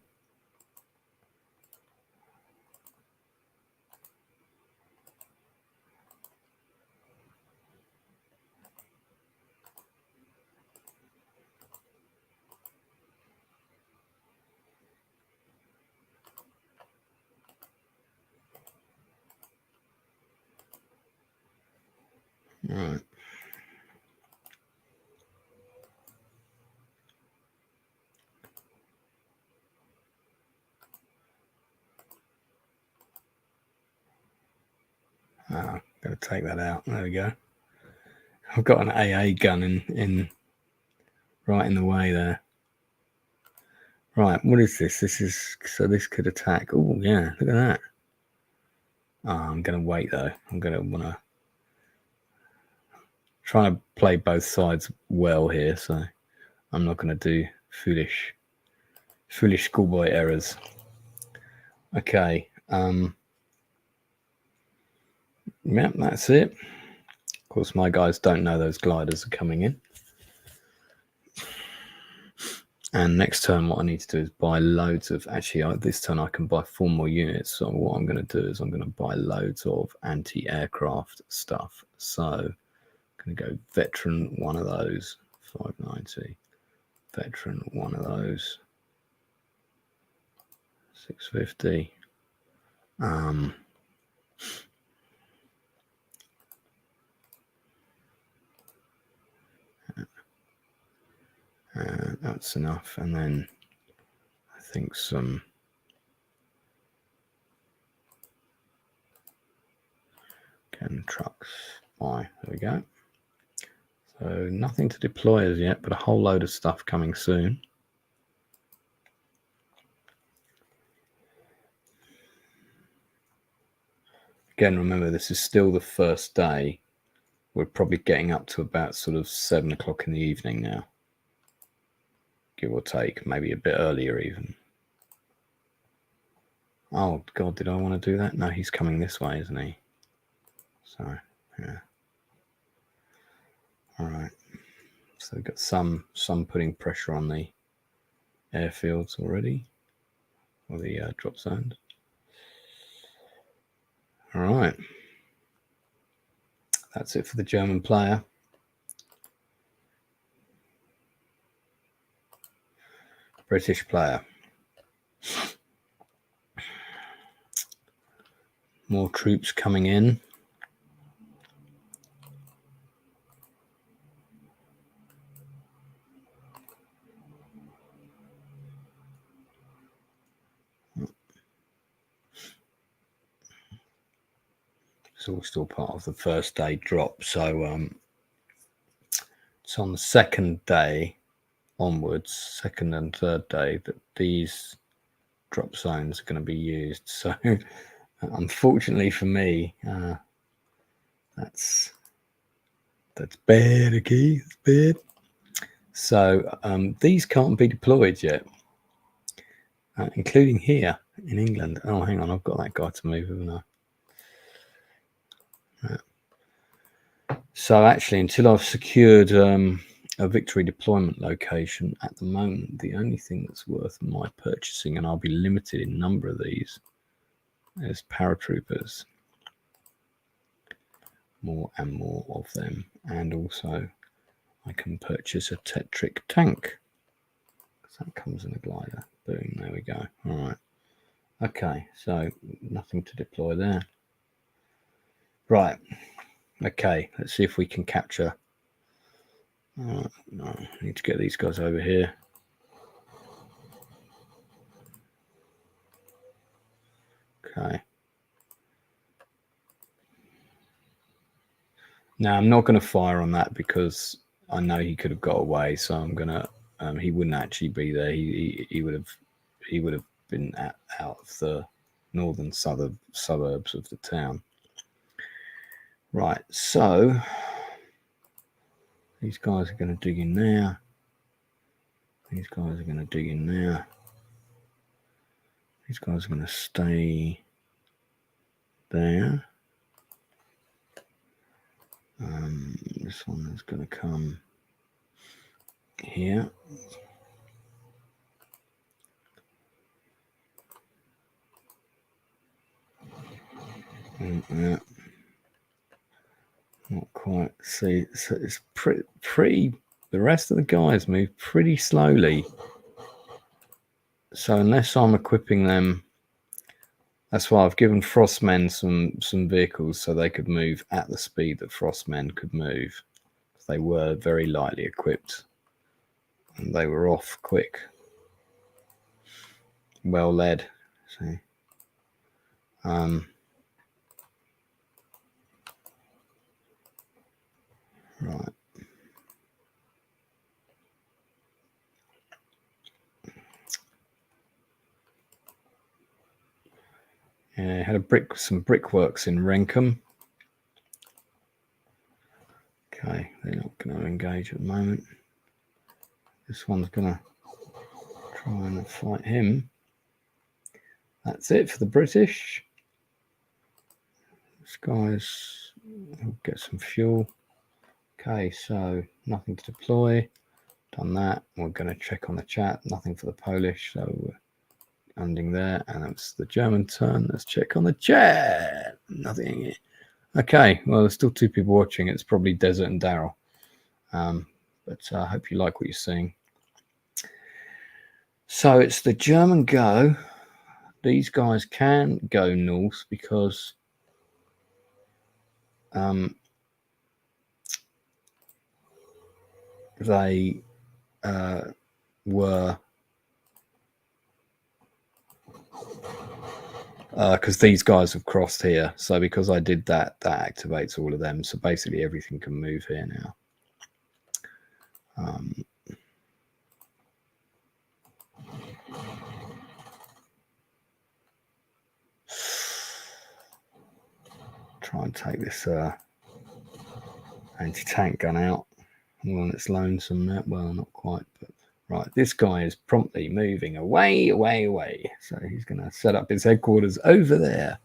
Right. I'm going to take that out. There we go. I've got an AA gun in right in the way there. Right, what is this? This is... So this could attack. Oh, yeah, look at that. Oh, I'm going to wait, though. I'm going to want to... Trying to play both sides well here, so I'm not going to do foolish schoolboy errors. Okay. Yeah, that's it. Of course, my guys don't know those gliders are coming in. And next turn, what I need to do is buy loads of... Actually, this turn I can buy 4 more units. So what I'm going to do is I'm going to buy loads of anti-aircraft stuff. So I'm going to go veteran, one of those, 590. Veteran, one of those, 650. That's enough. And then I think some cannon trucks. There we go. So nothing to deploy as yet, but a whole load of stuff coming soon. Again, remember, this is still the first day. We're probably getting up to about sort of 7 o'clock in the evening now. Give or take, maybe a bit earlier even. Oh, God, did I want to do that? No, he's coming this way, isn't he? So, yeah. All right. So we've got some putting pressure on the airfields already, or the drop zones. All right. That's it for the German player. British player. More troops coming in. It's all still part of the first day drop. So it's on the second day onwards, second and third day, that these drop zones are going to be used. So unfortunately for me, that's bad. Okay, it's bad. So these can't be deployed yet, including here in England. Oh, hang on, I've got that guy to move, haven't I? So actually, until I've secured a victory deployment location. At the moment, the only thing that's worth my purchasing, and I'll be limited in number of these, is paratroopers. More and more of them. And also I can purchase a Tetric tank. That comes in a glider. Boom, there we go. All right. Okay, so nothing to deploy there. Right. Okay, let's see if we can capture. No, I need to get these guys over here. Okay. Now I'm not going to fire on that because I know he could have got away. So I'm gonna. He wouldn't actually be there. He would have been out of the northern suburbs of the town. Right. So these guys are going to dig in there. These guys are going to dig in there. These guys are going to stay there. This one is going to come here. Yeah. Not quite. See, so it's pretty. The rest of the guys move pretty slowly. So unless I'm equipping them, that's why I've given Frostmen some vehicles so they could move at the speed that Frostmen could move. They were very lightly equipped, and they were off quick. Well led. See. Right. Yeah, had some brickworks in Renkham. Okay, they're not going to engage at the moment. This one's going to try and fight him. That's it for the British. This guy's will get some fuel. Okay, so nothing to deploy. Done that. We're going to check on the chat. Nothing for the Polish, so we're ending there. And that's the German turn. Let's check on the chat. Nothing. Okay, well, there's still 2 people watching. It's probably Desert and Daryl. But I hope you like what you're seeing. So it's the German go. These guys can go north because they were because these guys have crossed here. So because I did that, that activates all of them. So basically everything can move here now. Try and take this anti-tank gun out. Well, it's lonesome now. Well, not quite, but right. This guy is promptly moving away. So he's going to set up his headquarters over there.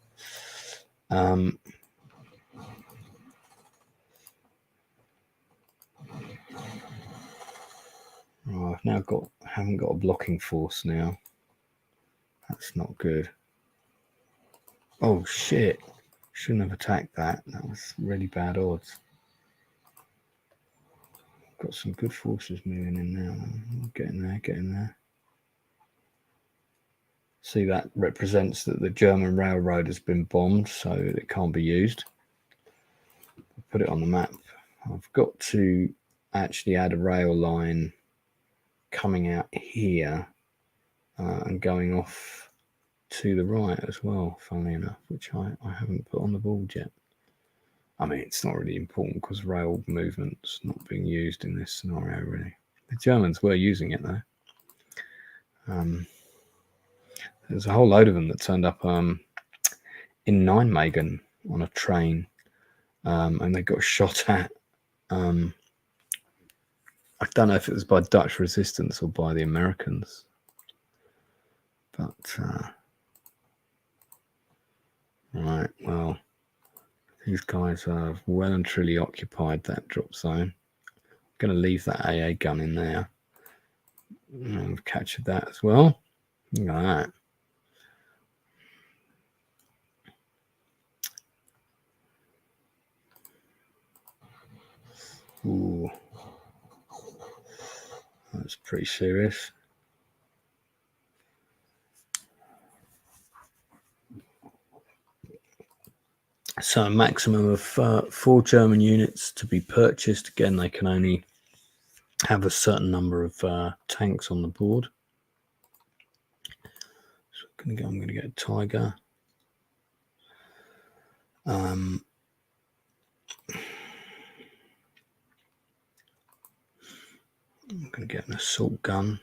Oh, I've now haven't got a blocking force now. That's not good. Oh shit! Shouldn't have attacked that. That was really bad odds. Got some good forces moving in now. Getting there. See, that represents that the German railroad has been bombed, so it can't be used. I'll put it on the map. I've got to actually add a rail line coming out here and going off to the right as well, funnily enough, which I haven't put on the board yet. I mean, it's not really important because rail movement's not being used in this scenario, really. The Germans were using it, though. There's a whole load of them that turned up in Nijmegen on a train, and they got shot at. I don't know if it was by Dutch resistance or by the Americans. But, right, well, these guys have well and truly occupied that drop zone. going to leave that AA gun in there. And we've captured that as well. Look at that. Ooh, that's pretty serious. So a maximum of 4 German units to be purchased. Again, they can only have a certain number of tanks on the board. So I'm going to get a Tiger. I'm going to get an assault gun.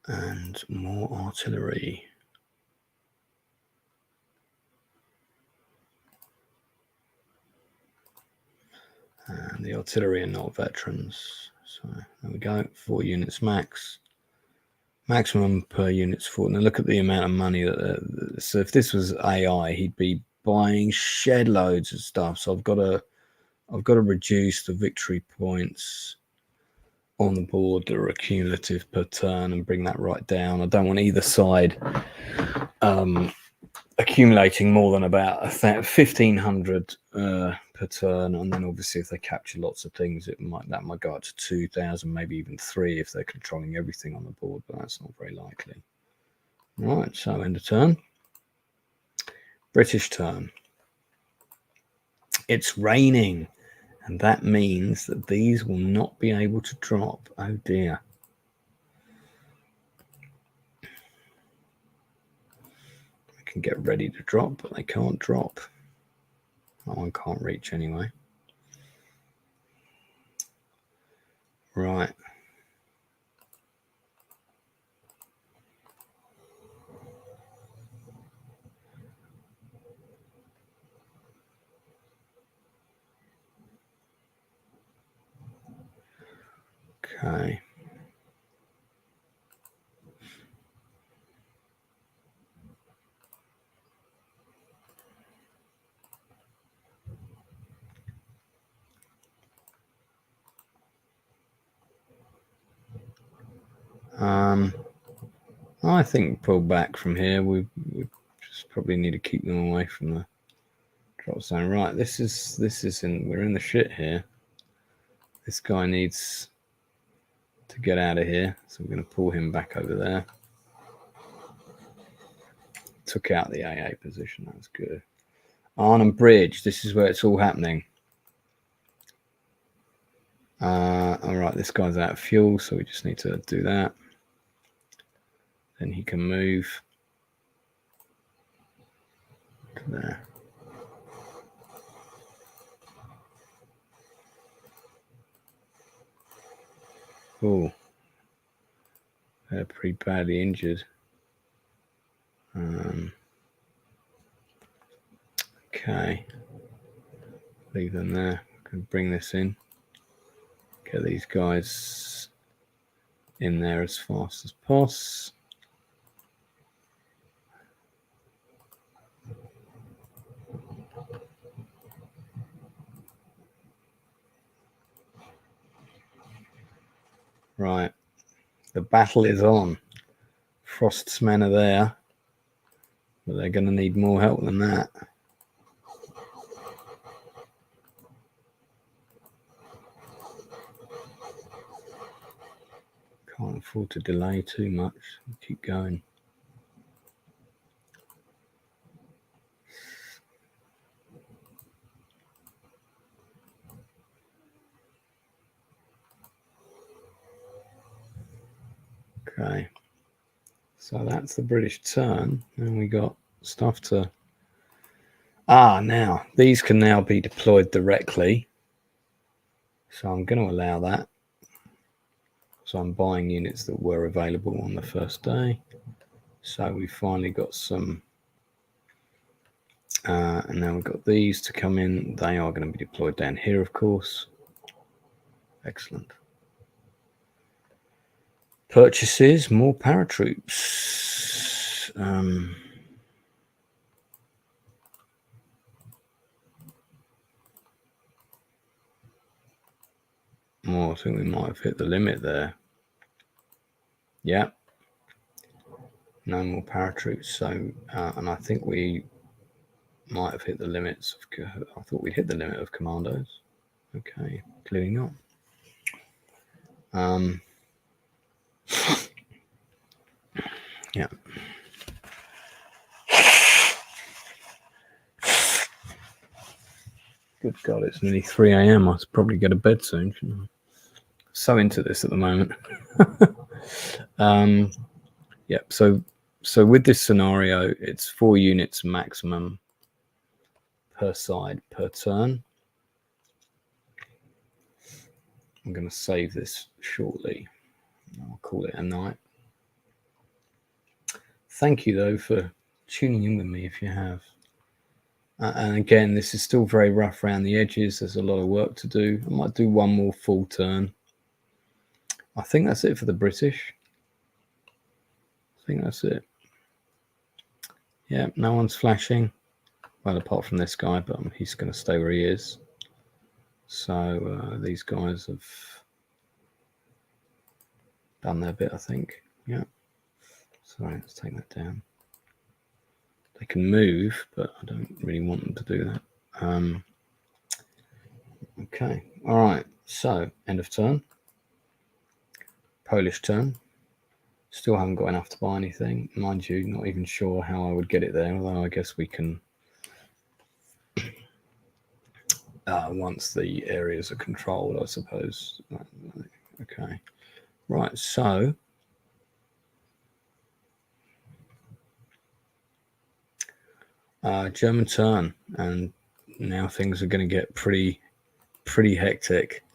And more artillery. And the artillery are not veterans. So there we go, 4 units max. Maximum per unit's 4. Now look at the amount of money that. So if this was AI, he'd be buying shed loads of stuff. So I've got to reduce the victory points on the board that are accumulative per turn and bring that right down. I don't want either side accumulating more than about 1,500 per turn, and then obviously if they capture lots of things, that might go up to 2,000, maybe even 3 if they're controlling everything on the board, but that's not very likely. Right, so end of turn. British turn. It's raining, and that means that these will not be able to drop. Oh dear. They can get ready to drop, but they can't drop. That one can't reach anyway. Right. Okay. I think pull back from here. We just probably need to keep them away from the drop zone. Right, we're in the shit here. This guy needs to get out of here, so we're going to pull him back over there. Took out the AA position. That's good. Arnhem Bridge. This is where it's all happening. All right, this guy's out of fuel, so we just need to do that. Then he can move to there. Oh, they're pretty badly injured. Okay, leave them there. Can bring this in. Get these guys in there as fast as possible. Right, the battle is on. Frost's men are there, but they're going to need more help than that. Can't afford to delay too much. Keep going. Okay, so that's the British turn, and we got stuff to. Now these can now be deployed directly, so I'm going to allow that. So I'm buying units that were available on the first day. So we finally got some, and now we've got these to come in. They are going to be deployed down here, of course. Excellent. Purchases, more paratroops. Oh, I think we might have hit the limit there. Yeah. No more paratroops. So, and I think we might have hit the limits of. I thought we'd hit the limit of commandos. Okay, clearly not. Yeah. Good God, it's nearly 3 a.m. I should probably go to bed soon, shouldn't I? So into this at the moment. Yeah, so with this scenario, it's 4 units maximum per side per turn. I'm going to save this shortly. I'll call it a night. Thank you, though, for tuning in with me if you have. And again, this is still very rough around the edges. There's a lot of work to do. I might do one more full turn. I think that's it for the British. I think that's it. Yeah, no one's flashing. Well, apart from this guy, but he's going to stay where he is. So these guys have done their bit, I think. Yeah. Sorry, let's take that down. They can move, but I don't really want them to do that. Okay. All right. So, end of turn. Polish turn. Still haven't got enough to buy anything. Mind you, not even sure how I would get it there, although I guess we can, once the areas are controlled, I suppose. Okay. Right, so German turn, and now things are going to get pretty hectic.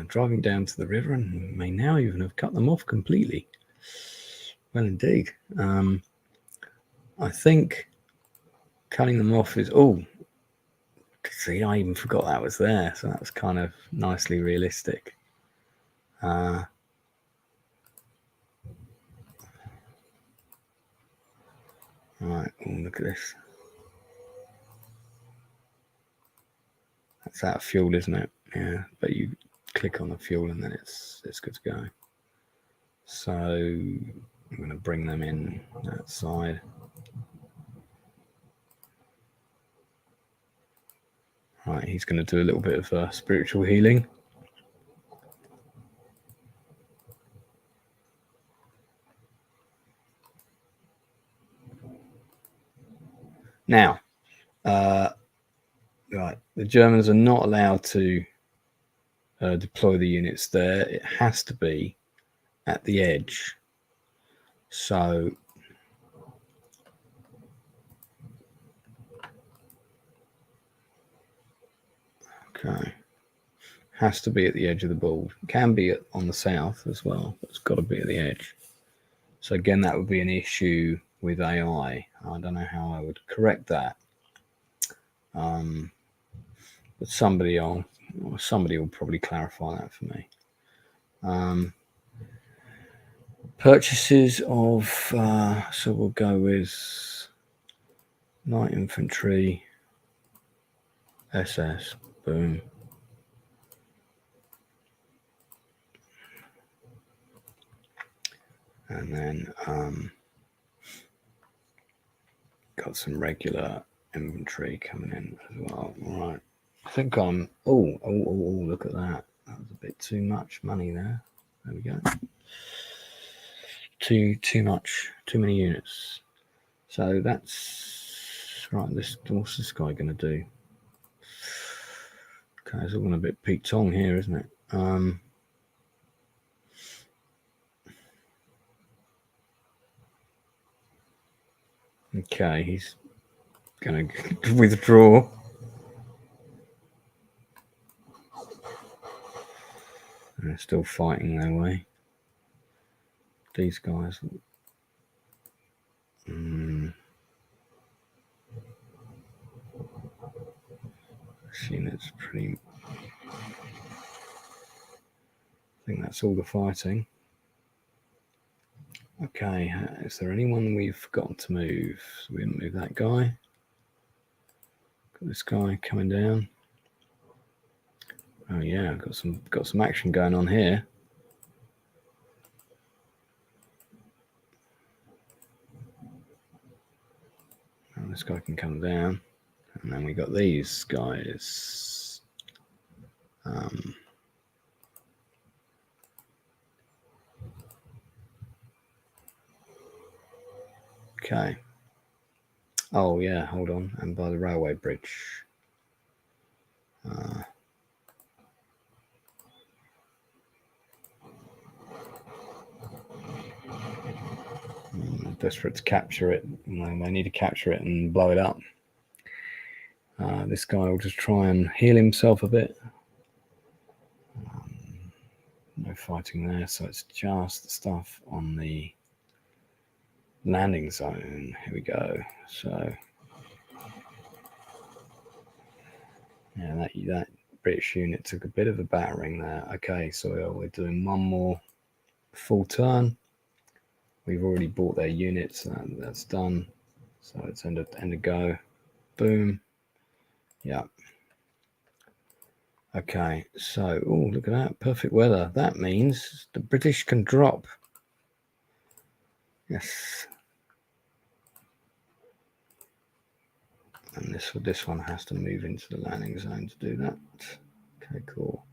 Driving down to the river and may now even have cut them off completely. Well, indeed. I think cutting them off is... Oh, see, I even forgot that was there. So that was kind of nicely realistic. Right, look at this. That's out of fuel, isn't it? Yeah, but you click on the fuel and then it's good to go. So I'm going to bring them in that side. Right, he's going to do a little bit of spiritual healing. Now, right, the Germans are not allowed to deploy the units there. It has to be at the edge. So okay, has to be at the edge of the board. Can be on the south as well, but it's got to be at the edge. So again, that would be an issue with AI. I don't know how I would correct that. But somebody will probably clarify that for me. Purchases of, so we'll go with light infantry, SS, boom. And then got some regular infantry coming in as well. All right. I think I'm... Oh, look at that. That was a bit too much money there. There we go. Too much. Too many units. So that's... Right, what's this guy going to do? Okay, it's all going a bit Pete Tong here, isn't it? Okay, he's going to withdraw. They're still fighting their way. These guys. Units pretty... I think that's all the fighting. Okay, is there anyone we've forgotten to move? So we didn't move that guy. Got this guy coming down. Oh yeah, got some action going on here. And this guy can come down, and then we got these guys. Okay. Oh yeah, hold on. And by the railway bridge. Desperate to capture it. They need to capture it and blow it up. This guy will just try and heal himself a bit. No fighting there, so it's just the stuff on the landing zone. Here we go. So yeah, that British unit took a bit of a battering there. Okay, so we're doing one more full turn. We've already bought their units, and that's done. So it's end of go. Boom. Yeah. Okay, so look at that, perfect weather. That means the British can drop. Yes. And this one has to move into the landing zone to do that. Okay, cool.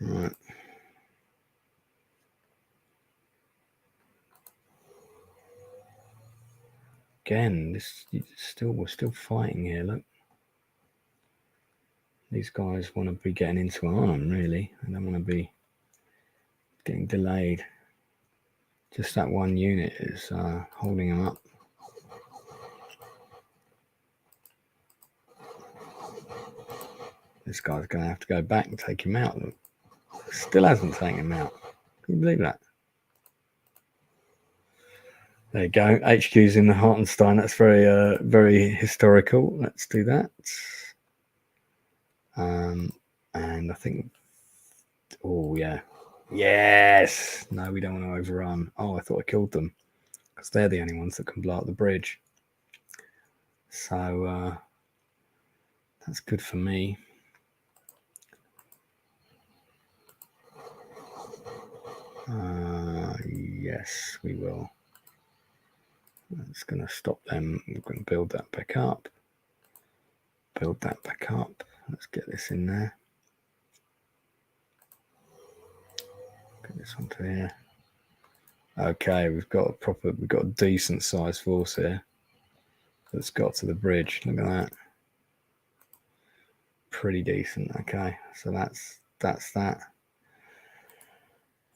Right. Again, we're still fighting here. Look, these guys want to be getting into Arnhem. Really, they don't want to be getting delayed. Just that one unit is holding them up. This guy's going to have to go back and take him out. Look, still hasn't taken him out. Can you believe that? There you go. HQ's in the Hartenstein. That's very, very historical. Let's do that. And I think, oh yeah, yes. No, we don't want to overrun. Oh, I thought I killed them because they're the only ones that can blow up the bridge. So that's good for me. Yes, we will. It's going to stop them. We're going to build that back up. Build that back up. Let's get this in there. Get this onto here. Okay, we've got a decent sized force here that's got to the bridge. Look at that. Pretty decent. Okay, so that's that.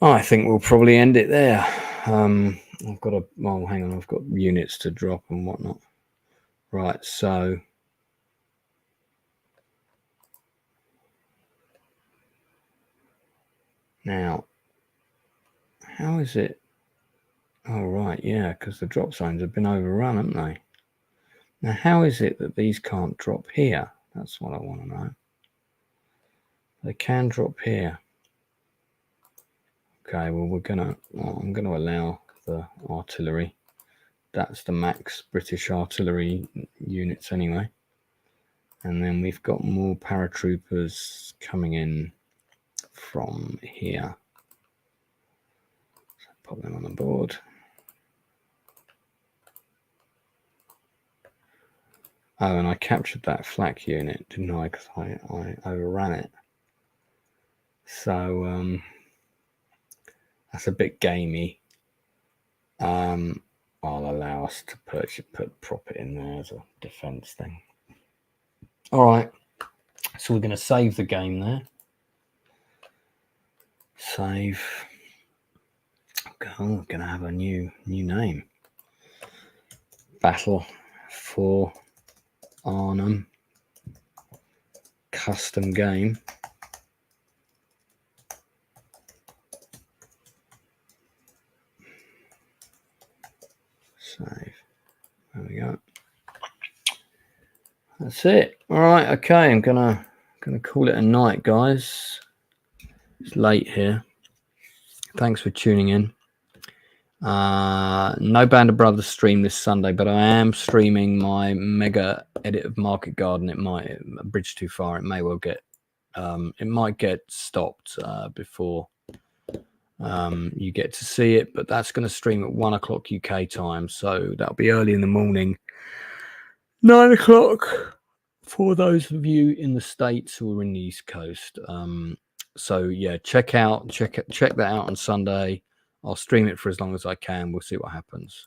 I think we'll probably end it there. I've got hang on, I've got units to drop and whatnot. Right, so now, how is it? Oh, right, yeah, because the drop zones have been overrun, haven't they? Now, how is it that these can't drop here? That's what I want to know. They can drop here. Okay, well, I'm going to allow the artillery. That's the max British artillery units anyway. And then we've got more paratroopers coming in from here. So pop them on the board. Oh, and I captured that flak unit, didn't I? Because I overran it. So that's a bit gamey. I'll allow us to prop it in there as a defense thing. All right, so we're going to save the game there. Save. Okay, we're going to have a new name. Battle for Arnhem. Custom game. Save. There we go. That's it. All right. Okay. I'm gonna call it a night, guys. It's late here. Thanks for tuning in. No Band of Brothers stream this Sunday, but I am streaming my mega edit of Market Garden. It might a bridge too far. It may well get It might get stopped before you get to see it, but that's going to stream at 1 o'clock UK time, so that'll be early in the morning, 9 o'clock for those of you in the States who are in the East Coast. So yeah, check that out on Sunday. I'll stream it for as long as I can. We'll see what happens.